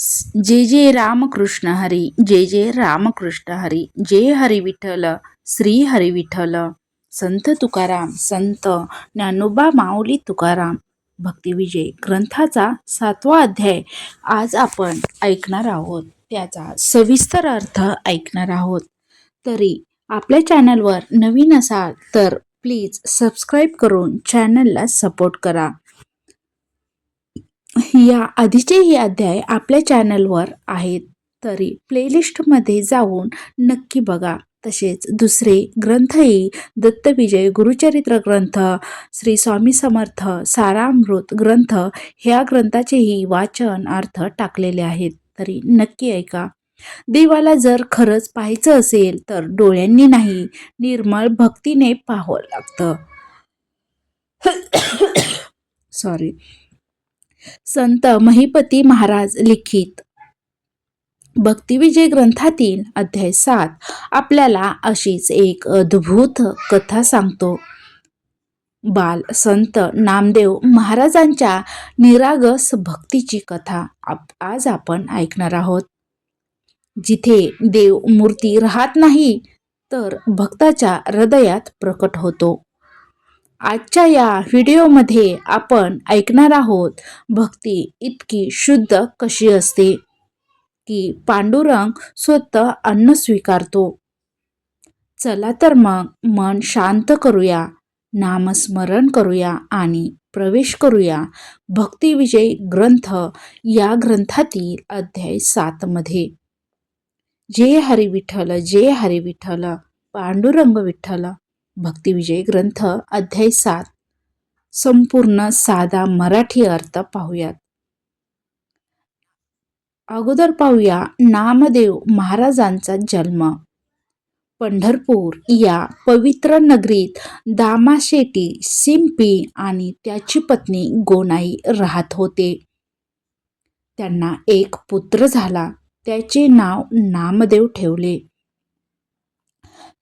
जय जय रामकृष्ण हरी, जय जय रामकृष्ण हरी, जय हरी विठ्ठल, श्री हरी विठ्ठल. संत तुकाराम, संत ज्ञानोबा माऊली तुकाराम भक्तिविजय ग्रंथाचा 7वा अध्याय आज आपण ऐकणार आहोत. त्याचा सविस्तर अर्थ ऐकणार आहोत. तरी आपल्या चॅनलवर नवीन असाल तर प्लीज सबस्क्राईब करून चॅनलला सपोर्ट करा. या आधीचेही अध्याय आपल्या चॅनलवर आहेत, तरी प्लेलिस्टमध्ये जाऊन नक्की बघा. तसेच दुसरे ग्रंथही दत्तविजय गुरुचरित्र ग्रंथ, श्री स्वामी समर्थ सारामृत ग्रंथ ह्या ग्रंथाचेही वाचन अर्थ टाकलेले आहेत, तरी नक्की ऐका. देवाला जर खरंच पाहायचं असेल तर डोळ्यांनी नाही, निर्मळ भक्तीने पाहावं लागतं. सॉरी. संत महिपती महाराज लिखित भक्तिविजय ग्रंथातील अध्याय 7 आपल्याला अशीच एक अद्भुत कथा सांगतो. बाल संत नामदेव महाराजांच्या निरागस भक्तीची कथा आज आपण ऐकणार आहोत. जिथे देव मूर्ती राहत नाही तर भक्ताच्या हृदयात प्रकट होतो. आजच्या या व्हिडिओमध्ये आपण ऐकणार आहोत भक्ती इतकी शुद्ध कशी असते की पांडुरंग स्वतः अन्न स्वीकारतो. चला तर मग मन शांत करूया, नामस्मरण करूया आणि प्रवेश करूया भक्तिविजय ग्रंथ या ग्रंथातील अध्याय 7 मध्ये. जय हरी विठ्ठल, जय हरी विठ्ठल, पांडुरंग विठ्ठल. भक्तिविजय ग्रंथ अध्याय 7 संपूर्ण साधा मराठी अर्थ पाहूयात. अगोदर पाहूया नामदेव महाराजांचा जन्म. पंढरपूर या पवित्र नगरीत दामाशेटी सिंपी आणि त्याची पत्नी गोनाई राहत होते. त्यांना एक पुत्र झाला. त्याचे नाव नामदेव ठेवले.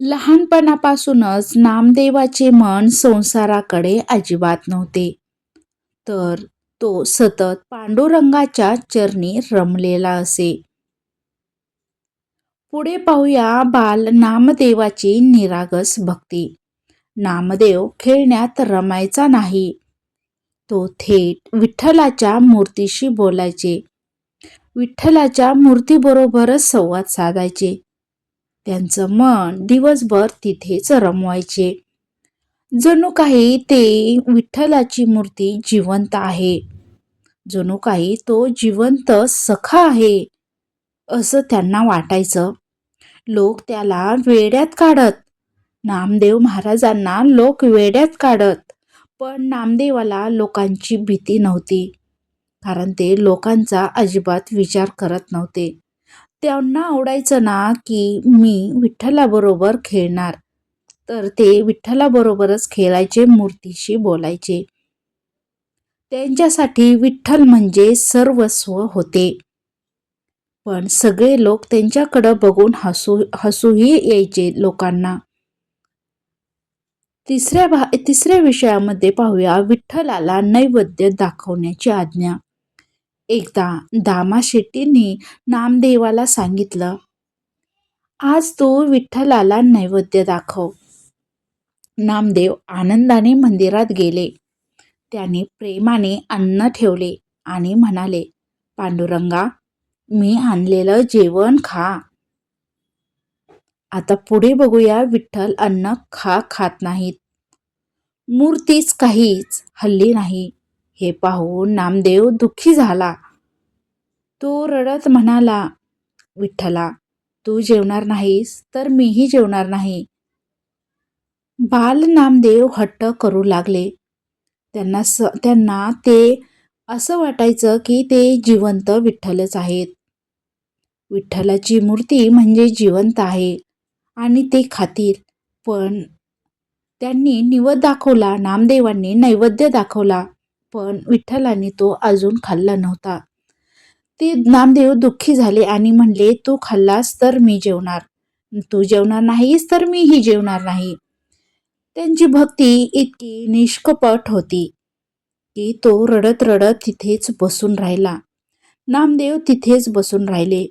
लहानपणापासूनच नामदेवाचे मन संसाराकडे अजिबात नव्हते, तर तो सतत पांडुरंगाच्या चरणी रमलेला असे. पुढे पाहूया बाल नामदेवाची निरागस भक्ती. नामदेव खेळण्यात रमायचा नाही. तो थेट विठ्ठलाच्या मूर्तीशी बोलायचे. विठ्ठलाच्या मूर्तीबरोबरच संवाद साधायचे. त्यांचं मन दिवसभर तिथेच रमवायचे. जणू काही ते विठ्ठलाची मूर्ती जिवंत आहे, जणू काही तो जिवंत सखा आहे असं त्यांना वाटायचं. लोक त्याला वेड्यात काढत. नामदेव महाराजांना लोक वेड्यात काढत, पण नामदेवाला लोकांची भीती नव्हती, कारण ते लोकांचा अजिबात विचार करत नव्हते. त्यांना आवडायचं ना की मी विठ्ठलाबरोबर खेळणार, तर ते विठ्ठलाबरोबरच खेळायचे, मूर्तीशी बोलायचे. त्यांच्यासाठी विठ्ठल म्हणजे सर्वस्व होते. पण सगळे लोक त्यांच्याकडे बघून हसूही यायचे लोकांना. तिसऱ्या विषयामध्ये पाहूया विठ्ठलाला नैवेद्य दाखवण्याची आज्ञा. एकदा दामाशेट्टींनी नामदेवाला सांगितलं, आज तू विठ्ठलाला नैवेद्य दाखव. नामदेव आनंदाने मंदिरात गेले. त्याने प्रेमाने अन्न ठेवले आणि म्हणाले, पांडुरंगा, मी आणलेलं जेवण खा. आता पुढे बघूया विठ्ठल अन्न खात नाहीत. मूर्तीच काहीच हल्ली नाही. हे पाहून नामदेव दुःखी झाला. तो रडत म्हणाला, विठ्ठला, तू जेवणार नाहीस तर मीही जेवणार नाही. बाल नामदेव हट्ट करू लागले. त्यांना ते असं वाटायचं की ते जिवंत विठ्ठलच आहेत. विठ्ठलाची मूर्ती म्हणजे जिवंत आहे आणि ते खातील. पण त्यांनी नैवेद्य दाखवला. नामदेवांनी नैवेद्य दाखवला, पण विठ्ठलाने तो अजून खाल्ला नव्हता. ते नामदेव दुःखी झाले आणि म्हणले, तू खाल्लास तर मी जेवणार, तू जेवणार नाहीस तर मीही जेवणार नाही. त्यांची भक्ती इतकी निष्कपट होती की तो रडत रडत तिथेच बसून राहिला. नामदेव तिथेच बसून राहिले.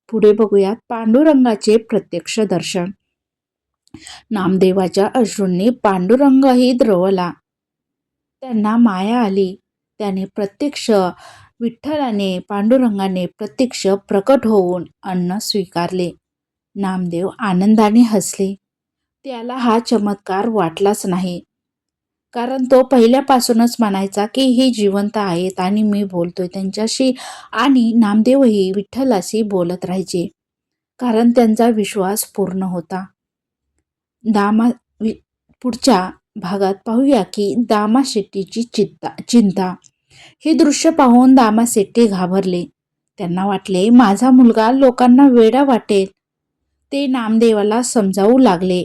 पुढे बघूयात पांडुरंगाचे प्रत्यक्ष दर्शन. नामदेवाच्या अश्रूंनी पांडुरंगही द्रवला. त्यांना माया आली. त्याने प्रत्यक्ष पांडुरंगाने प्रत्यक्ष प्रकट होऊन अन्न स्वीकारले. नामदेव आनंदाने हसले. त्याला हा चमत्कार वाटलाच नाही, कारण तो पहिल्यापासूनच म्हणायचा की हे जिवंत आहेत आणि मी बोलतोय त्यांच्याशी, आणि नामदेवही विठ्ठलाशी बोलत राहायचे, कारण त्यांचा विश्वास पूर्ण होता. पुढच्या भागात पाहूया की दामाशेट्टीची चिंता. हे दृश्य पाहून दामाशेट्टी घाबरले. त्यांना वाटले माझा मुलगा लोकांना वेडा वाटेल. ते नामदेवाला समजावू लागले,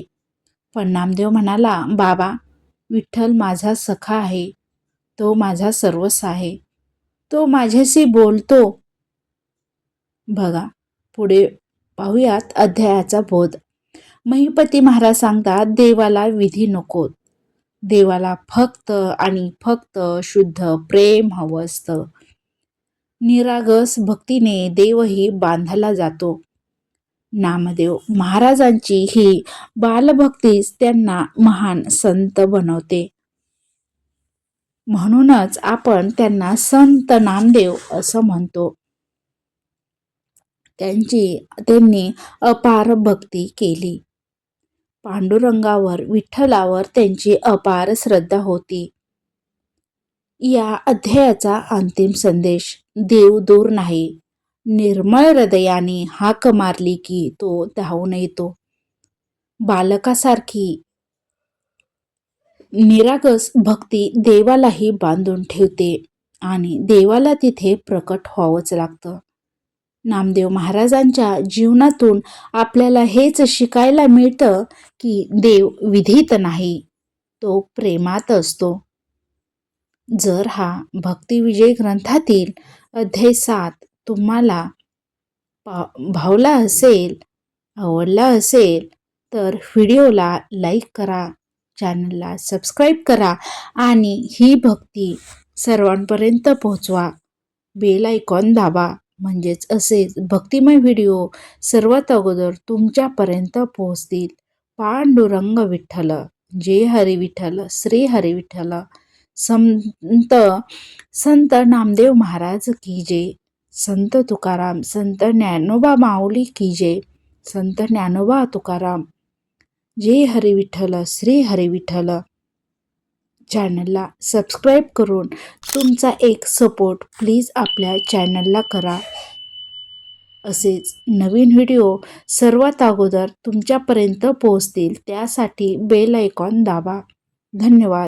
पण नामदेव म्हणाला, बाबा, विठ्ठल माझा सखा आहे. तो माझा सर्वस्व आहे. तो माझ्याशी बोलतो. बघा पुढे पाहूयात अध्यायाचा बोध. महिपती महाराज सांगतात, देवाला विधी नकोत. देवाला फक्त आणि फक्त शुद्ध प्रेम हवं असतं. निरागस भक्तीने देवही बांधला जातो. नामदेव महाराजांची ही बालभक्तीच त्यांना महान संत बनवते. म्हणूनच आपण त्यांना संत नामदेव असं म्हणतो. त्यांनी अपार भक्ती केली. पांडुरंगावर, विठ्ठलावर त्यांची अपार श्रद्धा होती. या अध्यायाचा अंतिम संदेश, देव दूर नाही. निर्मळ हृदयाने हाक मारली की तो धावून येतो. बालकासारखी निरागस भक्ती देवालाही बांधून ठेवते आणि देवाला तिथे प्रकट व्हावंच लागतं. नामदेव महाराजांच्या जीवनातून आपल्याला हेच शिकायला मिळतं की देव विधीत नाही, तो प्रेमात असतो. जर हा भक्तिविजय ग्रंथातील अध्याय 7 तुम्हाला भावला असेल, आवडला असेल, तर व्हिडिओला लाईक करा, चॅनलला सबस्क्राईब करा आणि ही भक्ती सर्वांपर्यंत पोहोचवा. बेल आयकॉन दाबा, म्हणजेच असेच भक्तिमय व्हिडिओ सर्वात अगोदर तुमच्यापर्यंत पोहोचतील. पांडुरंग विठ्ठल, जय हरी विठ्ठल, श्री हरी विठ्ठल. संत नामदेव महाराज की जय. संत तुकाराम, संत ज्ञानोबा माऊली की जय. संत ज्ञानोबा तुकाराम. जय हरी विठ्ठल, श्री हरी विठ्ठल. चॅनलला सबस्क्राईब करून तुमचा एक सपोर्ट प्लीज आपल्या चॅनलला करा. असेच नवीन व्हिडिओ सर्वात अगोदर तुमच्यापर्यंत पोहोचतील, त्यासाठी बेल आयकॉन दाबा. धन्यवाद.